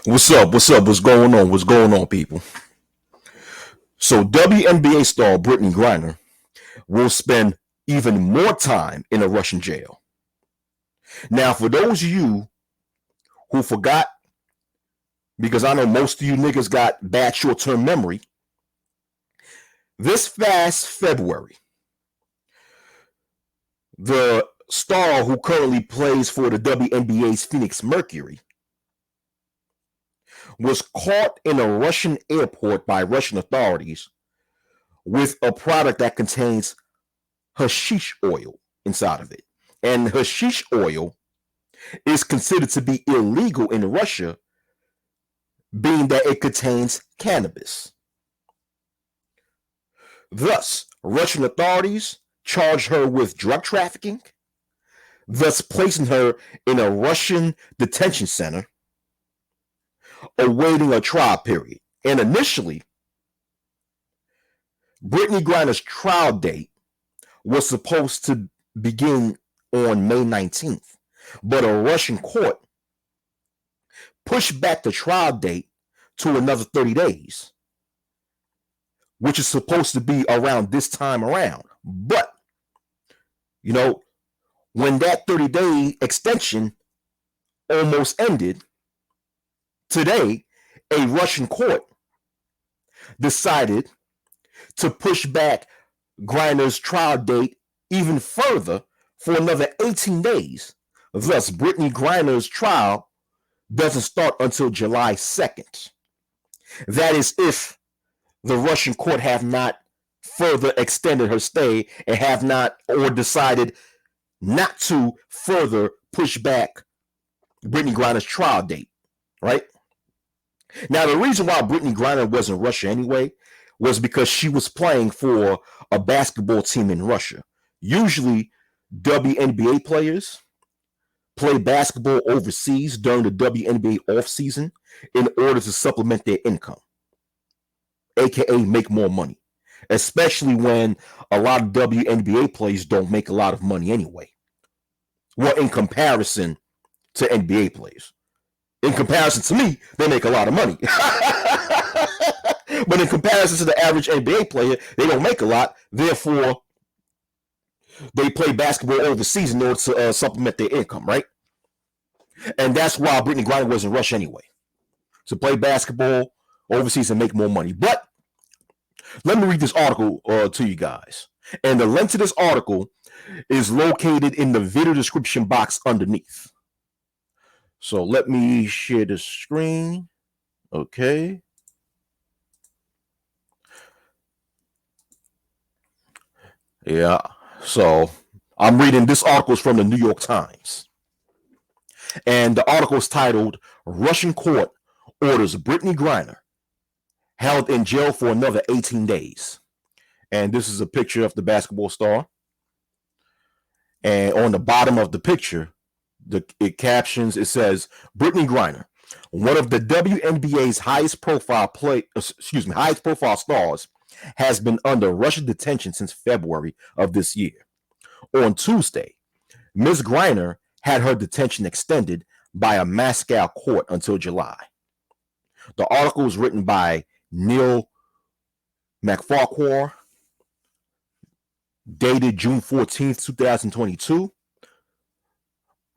What's up? What's up? What's going on? What's going on, people? So, WNBA star Brittney Griner will spend even more time in a Russian jail. Now, for those of you who forgot, because I know most of you niggas got bad short term memory, this past February, the star who currently plays for the WNBA's Phoenix Mercury was caught in a Russian airport by Russian authorities with a product that contains hashish oil inside of it. And hashish oil is considered to be illegal in Russia, being that it contains cannabis. Thus, Russian authorities charged her with drug trafficking, thus placing her in a Russian detention center, awaiting a trial period. And initially, Brittney Griner's trial date was supposed to begin on May 19th, but a Russian court pushed back the trial date to another 30 days, which is supposed to be around this time around. But, when that 30-day extension almost ended, today, a Russian court decided to push back Griner's trial date even further for another 18 days. Thus, Brittney Griner's trial doesn't start until July 2nd. That is if the Russian court have not further extended her stay and have not or decided not to further push back Brittney Griner's trial date, right? Now, the reason why Brittney Griner was in Russia anyway was because she was playing for a basketball team in Russia. Usually, WNBA players play basketball overseas during the WNBA offseason in order to supplement their income, aka make more money, especially when a lot of WNBA players don't make a lot of money anyway. Well, in comparison to NBA players. In comparison to me, they make a lot of money. But in comparison to the average NBA player, they don't make a lot. Therefore, they play basketball overseas in order to supplement their income, right? And that's why Brittney Griner was in Russia anyway, to play basketball overseas and make more money. But let me read this article to you guys. And the link to this article is located in the video description box underneath. So let me share the screen. Okay. Yeah. So I'm reading this article is from the New York Times. And the article is titled, Russian Court Orders Brittney Griner Held in Jail for Another 18 Days. And this is a picture of the basketball star. And on the bottom of the picture, it captions, it says, Brittney Griner, one of the WNBA's highest profile stars, has been under Russian detention since February of this year. On Tuesday, Ms. Griner had her detention extended by a Moscow court until July. The article was written by Neil McFarquhar, dated June 14th, 2022,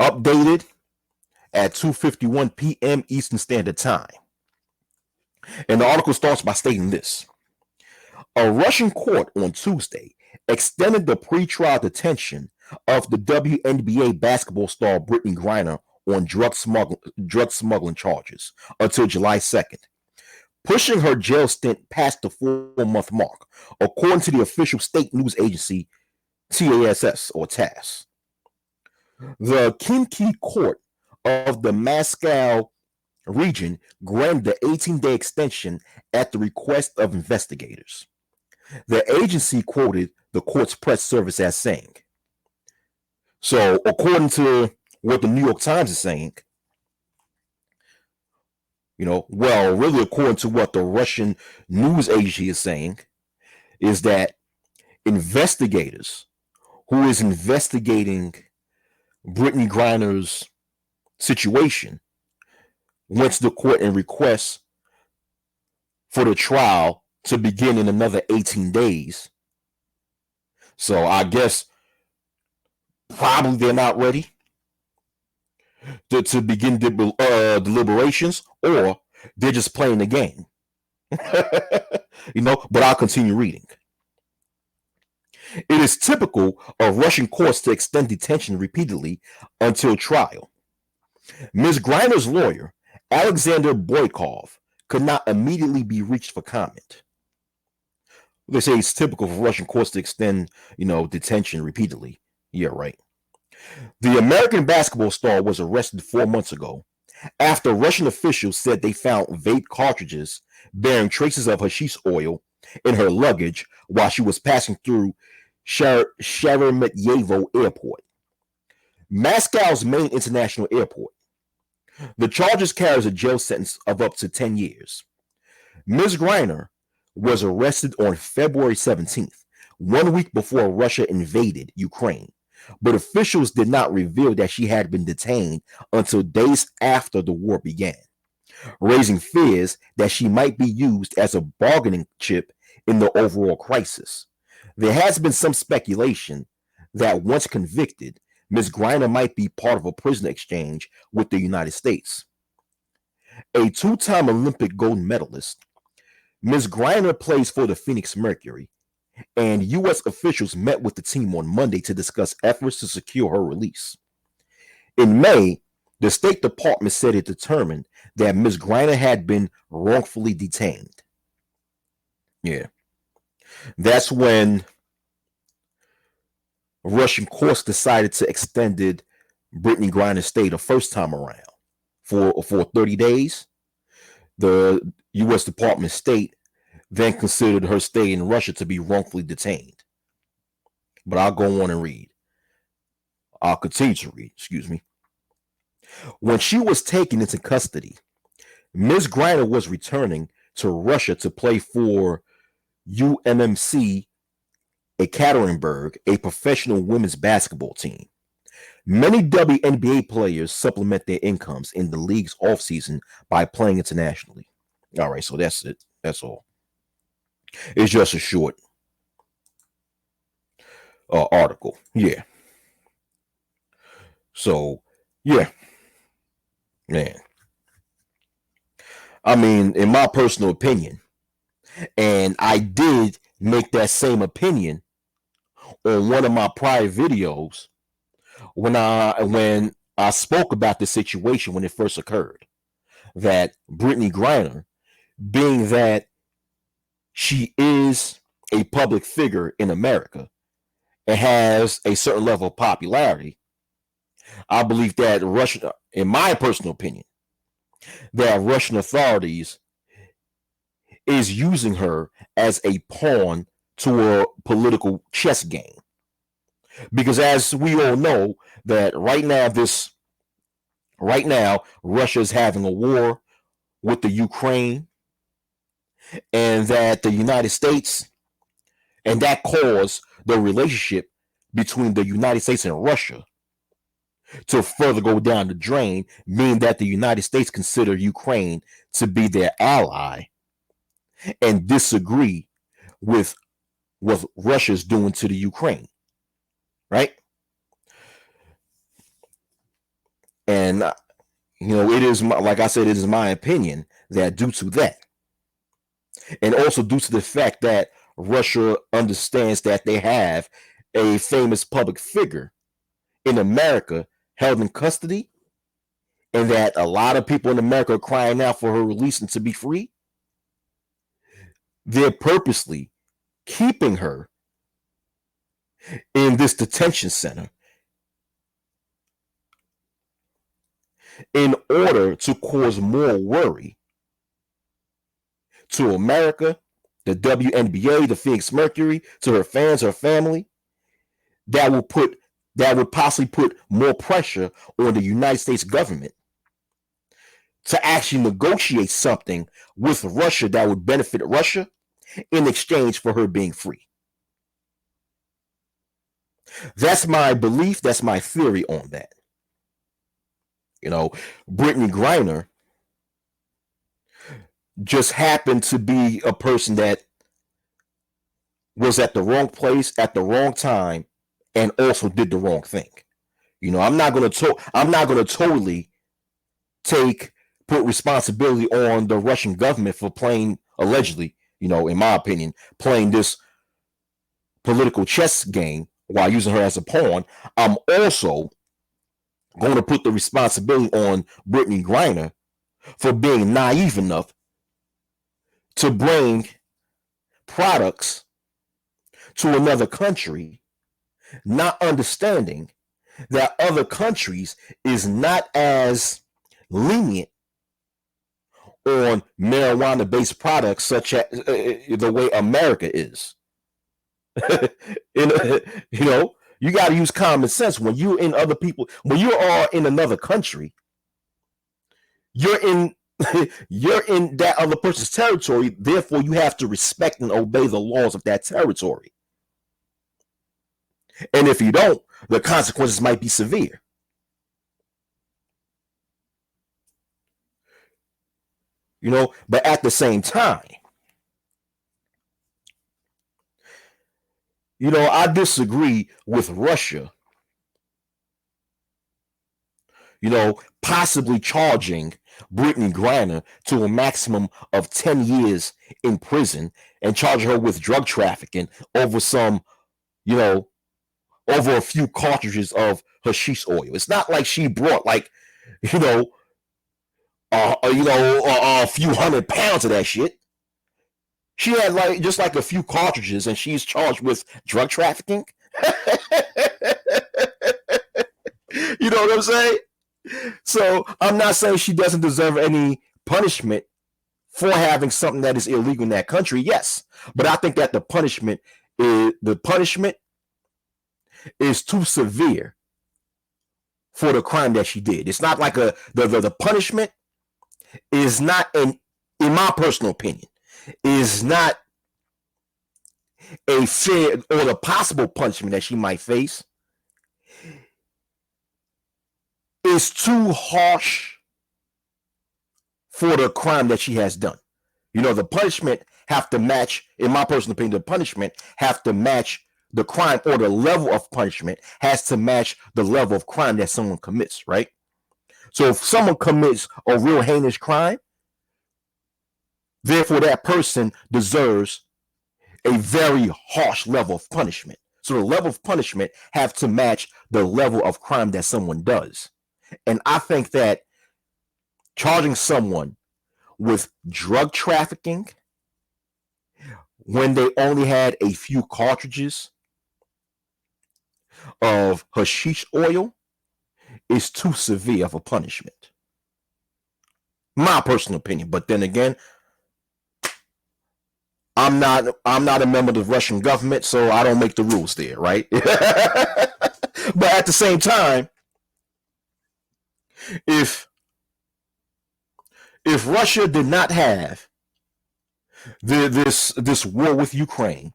updated at 2:51 p.m. Eastern Standard Time. And the article starts by stating this. A Russian court on Tuesday extended the pretrial detention of the WNBA basketball star Brittney Griner on drug smuggling charges until July 2nd, pushing her jail stint past the 4-month mark, according to the official state news agency TASS or TASS. The Khimki court of the Moscow region granted the 18-day extension at the request of investigators. The agency quoted the court's press service as saying, so according to what the New York Times is saying, really according to what the Russian news agency is saying, is that investigators who is investigating Brittney Griner's situation went to the court and requests for the trial to begin in another 18 days. So I guess probably they're not ready to begin deliberations, or they're just playing the game. But I'll continue reading. It is typical of Russian courts to extend detention repeatedly until trial. Ms. Griner's lawyer, Alexander Boykov, could not immediately be reached for comment. They say it's typical for Russian courts to extend, detention repeatedly. Yeah, right. The American basketball star was arrested 4 months ago after Russian officials said they found vape cartridges bearing traces of hashish oil in her luggage while she was passing through Sheremetyevo Airport, Moscow's main international airport. The charges carries a jail sentence of up to 10 years. Ms. Griner was arrested on February 17th, 1 week before Russia invaded Ukraine, but officials did not reveal that she had been detained until days after the war began, raising fears that she might be used as a bargaining chip in the overall crisis. There has been some speculation that once convicted, Ms. Griner might be part of a prisoner exchange with the United States. A two-time Olympic gold medalist, Ms. Griner plays for the Phoenix Mercury, and U.S. officials met with the team on Monday to discuss efforts to secure her release. In May, the State Department said it determined that Ms. Griner had been wrongfully detained. Yeah. That's when Russian courts decided to extend Brittney Griner's stay the first time around for 30 days. The U.S. Department of State then considered her stay in Russia to be wrongfully detained. But I'll go on and read. I'll continue to read, excuse me. When she was taken into custody, Ms. Griner was returning to Russia to play for UMMC Ekaterinburg, a professional women's basketball team. Many WNBA players supplement their incomes in the league's offseason by playing internationally. All right, so that's it. That's all. It's just a short article. Yeah. So, yeah. Man. I mean, in my personal opinion, and I did make that same opinion on one of my prior videos when I spoke about the situation when it first occurred, that Brittney Griner, being that she is a public figure in America and has a certain level of popularity, I believe that Russia, in my personal opinion, that Russian authorities is using her as a pawn to a political chess game. Because as we all know, that right now Russia is having a war with the Ukraine, and that the United States, and that caused the relationship between the United States and Russia to further go down the drain, meaning that the United States consider Ukraine to be their ally and disagree with what Russia's doing to the Ukraine, right? And it is like I said, it is my opinion that due to that, and also due to the fact that Russia understands that they have a famous public figure in America held in custody, and that a lot of people in America are crying out for her release and to be free, they're purposely keeping her in this detention center in order to cause more worry to America, the WNBA, the Phoenix Mercury, to her fans, her family, that would possibly put more pressure on the United States government to actually negotiate something with Russia that would benefit Russia in exchange for her being free. That's my belief. That's my theory on that. Brittney Griner just happened to be a person that was at the wrong place at the wrong time and also did the wrong thing. I'm not going to totally take put responsibility on the Russian government for playing allegedly, in my opinion, playing this political chess game while using her as a pawn. I'm also going to put the responsibility on Brittney Griner for being naive enough to bring products to another country, not understanding that other countries is not as lenient on marijuana-based products such as the way America is. You got to use common sense when you're in when you are in another country. You're in you're in that other person's territory. Therefore, you have to respect and obey the laws of that territory. And if you don't, the consequences might be severe. But at the same time, I disagree with Russia, possibly charging Brittney Griner to a maximum of 10 years in prison and charging her with drug trafficking over over a few cartridges of hashish oil. It's not like she brought a few 100 pounds of that shit. She had just a few cartridges and she's charged with drug trafficking. You know what I'm saying? So I'm not saying she doesn't deserve any punishment for having something that is illegal in that country. Yes, but I think that the punishment is too severe for the crime that she did. It's not like the punishment is not, in my personal opinion, is not a fair, or the possible punishment that she might face is too harsh for the crime that she has done. The punishment have to match, in my personal opinion, the punishment have to match the crime, or the level of punishment has to match the level of crime that someone commits, right? So if someone commits a real heinous crime, therefore that person deserves a very harsh level of punishment. So the level of punishment have to match the level of crime that someone does. And I think that charging someone with drug trafficking when they only had a few cartridges of hashish oil is too severe of a punishment. My personal opinion. But then again, I'm not a member of the Russian government, so I don't make the rules there, right? But at the same time, if Russia did not have this war with Ukraine,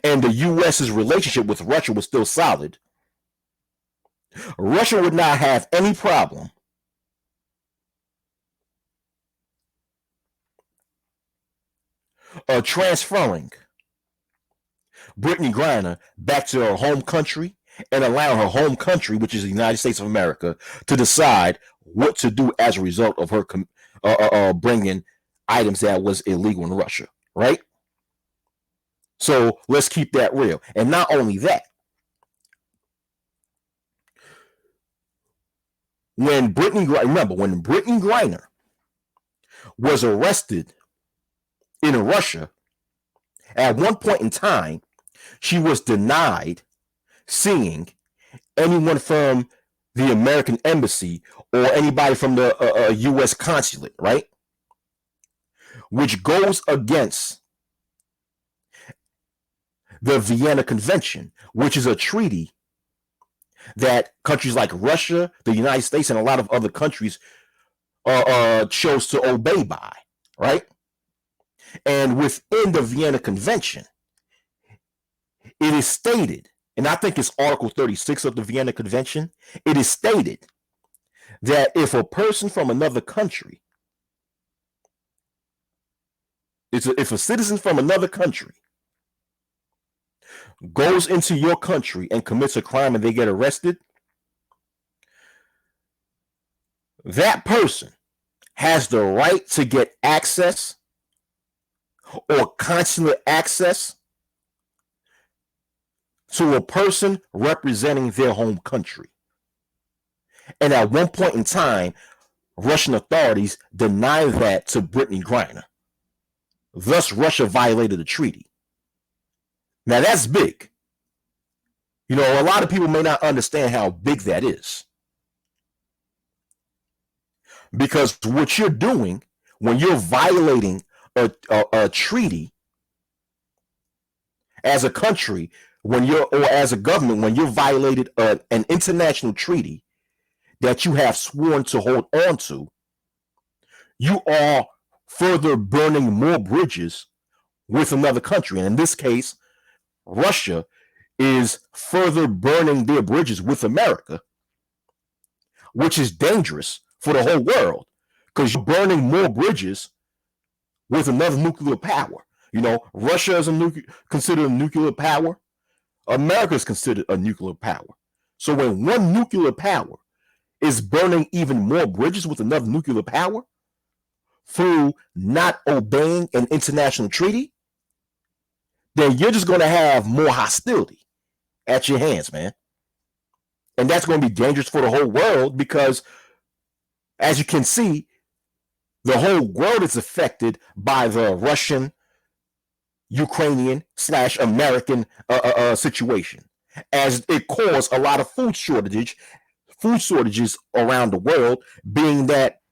and the U.S.'s relationship with Russia was still solid, Russia would not have any problem transferring Brittney Griner back to her home country and allowing her home country, which is the United States of America, to decide what to do as a result of her bringing items that was illegal in Russia, right? So let's keep that real. And not only that, when Brittney Griner was arrested in Russia, at one point in time, she was denied seeing anyone from the American embassy or anybody from the U.S. consulate, right? Which goes against the Vienna Convention, which is a treaty that countries like Russia, the United States, and a lot of other countries chose to obey by, right? And within the Vienna Convention, it is stated, and I think it's Article 36 of the Vienna Convention, it is stated that if a person from another country If a citizen from another country goes into your country and commits a crime and they get arrested, that person has the right to get access or consular access to a person representing their home country. And at one point in time, Russian authorities denied that to Brittney Griner. Thus, Russia violated the treaty. Now, that's big. You know, a lot of people may not understand how big that is. Because what you're doing when you're violating a treaty as a country, or as a government, when you're violated an international treaty that you have sworn to hold on to, you are further burning more bridges with another country. And in this case, Russia is further burning their bridges with America, which is dangerous for the whole world because you're burning more bridges with another nuclear power. You know, Russia is considered a nuclear power. America is considered a nuclear power. So when one nuclear power is burning even more bridges with another nuclear power through not obeying an international treaty, then you're just going to have more hostility at your hands, man. And that's going to be dangerous for the whole world because, as you can see, the whole world is affected by the Russian, Ukrainian / American situation, as it caused a lot of food shortages around the world, being that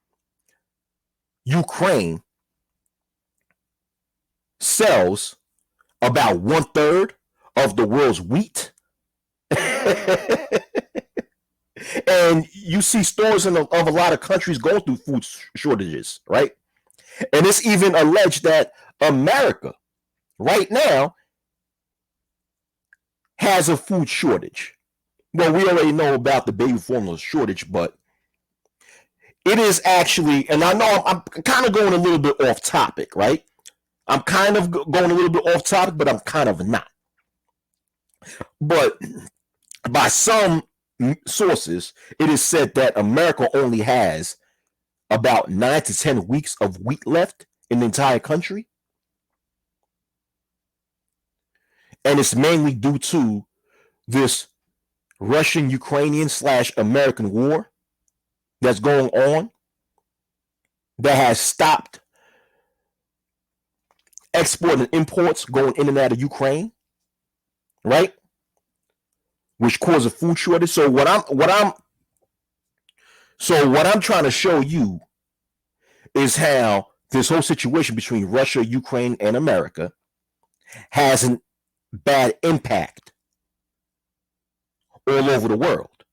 Ukraine sells about 1/3 of the world's wheat. And you see stores of a lot of countries going through food shortages, right? And it's even alleged that America right now has a food shortage. Well, we already know about the baby formula shortage, but it is actually, and I know I'm kind of going a little bit off topic, right? I'm kind of going a little bit off topic, but I'm kind of not. But by some sources, it is said that America only has about 9 to 10 weeks of wheat left in the entire country. And it's mainly due to this Russian, Ukrainian / American war that's going on that has stopped export and imports going in and out of Ukraine, right? Which caused a food shortage. So what I'm trying to show you is how this whole situation between Russia, Ukraine, and America has a bad impact all over the world.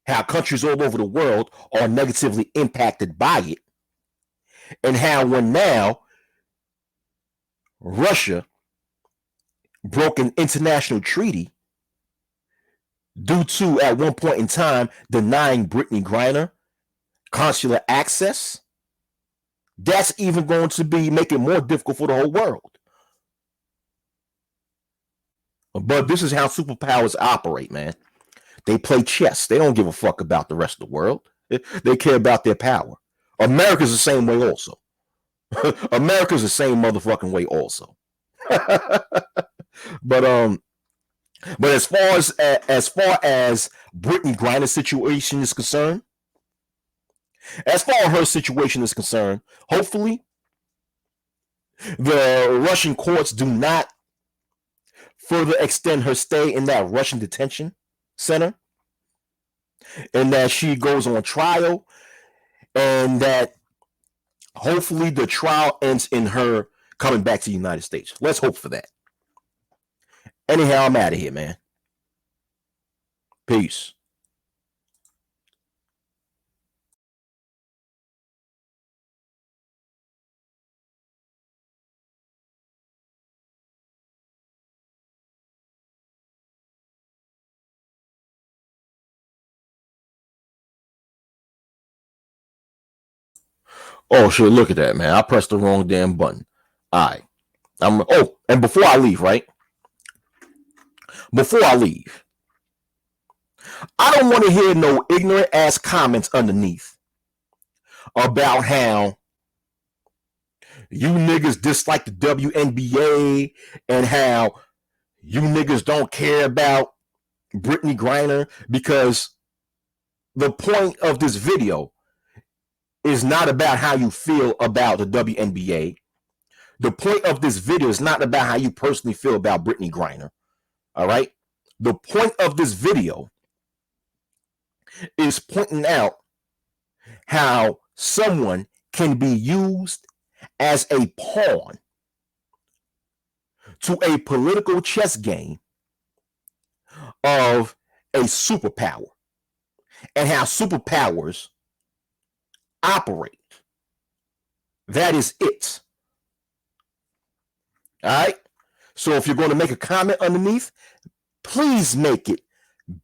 How countries all over the world are negatively impacted by it. And how when now Russia broke an international treaty due to, at one point in time, denying Brittney Griner consular access, that's even going to be making it more difficult for the whole world. But this is how superpowers operate, man. They play chess. They don't give a fuck about the rest of the world. They care about their power. America's the same way also. America's the same motherfucking way also. But as far as Brittney Griner's situation is concerned, hopefully the Russian courts do not further extend her stay in that Russian detention center, and that she goes on trial, and that hopefully the trial ends in her coming back to the United States. Let's hope for that. Anyhow, I'm out of here, man. Peace. Oh shit, look at that, man. I pressed the wrong damn button. All right. And before I leave, right? Before I leave, I don't want to hear no ignorant ass comments underneath about how you niggas dislike the WNBA and how you niggas don't care about Brittney Griner, because the point of this video is not about how you feel about the WNBA. The point of this video is not about how you personally feel about Brittney Griner. All right? The point of this video is pointing out how someone can be used as a pawn to a political chess game of a superpower, and how superpowers operate. That is it. All right? So if you're going to make a comment underneath, please make it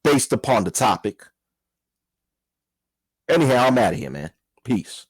based upon the topic. Anyhow, I'm out of here, man. Peace.